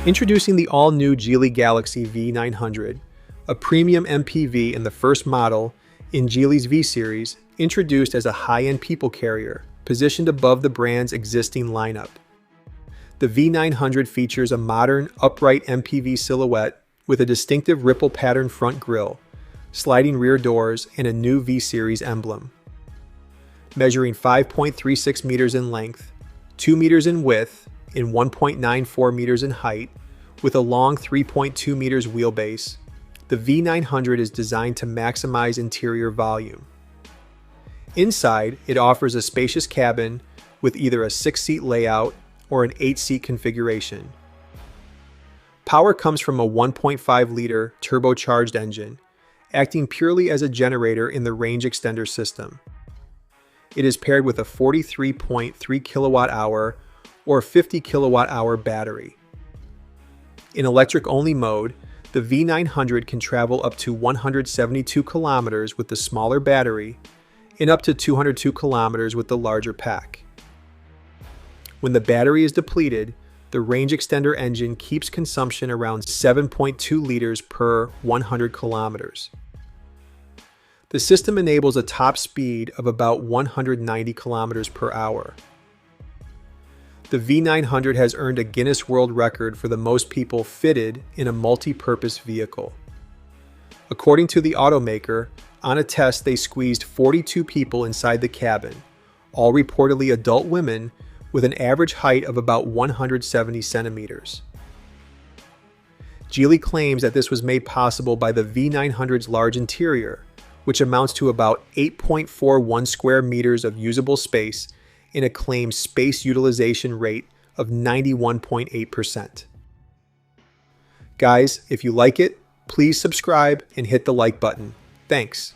Introducing the all-new Geely Galaxy V900, a premium MPV and the first model in Geely's V-Series, introduced as a high-end people carrier, positioned above the brand's existing lineup. The V900 features a modern, upright MPV silhouette with a distinctive ripple pattern front grille, sliding rear doors, and a new V-Series emblem. Measuring 5.36 meters in length, 2 meters in width, and 1.94 meters in height, with a long 3.2 meters wheelbase, the V900 is designed to maximize interior volume. Inside, it offers a spacious cabin with either a 6-seat layout or an 8-seat configuration. Power comes from a 1.5-liter turbocharged engine, acting purely as a generator in the range extender system. It is paired with a 43.3 kilowatt-hour or 50 kilowatt-hour battery. In electric-only mode, the V900 can travel up to 172 kilometers with the smaller battery and up to 202 kilometers with the larger pack. When the battery is depleted, the range extender engine keeps consumption around 7.2 liters per 100 kilometers. The system enables a top speed of about 190 kilometers per hour. The V900 has earned a Guinness World Record for the most people fitted in a multi-purpose vehicle. According to the automaker, on a test they squeezed 42 people inside the cabin, all reportedly adult women with an average height of about 170 centimeters. Geely claims that this was made possible by the V900's large interior, which amounts to about 8.41 square meters of usable space and a claimed space utilization rate of 91.8%. Guys, if you like it, please subscribe and hit the like button. Thanks.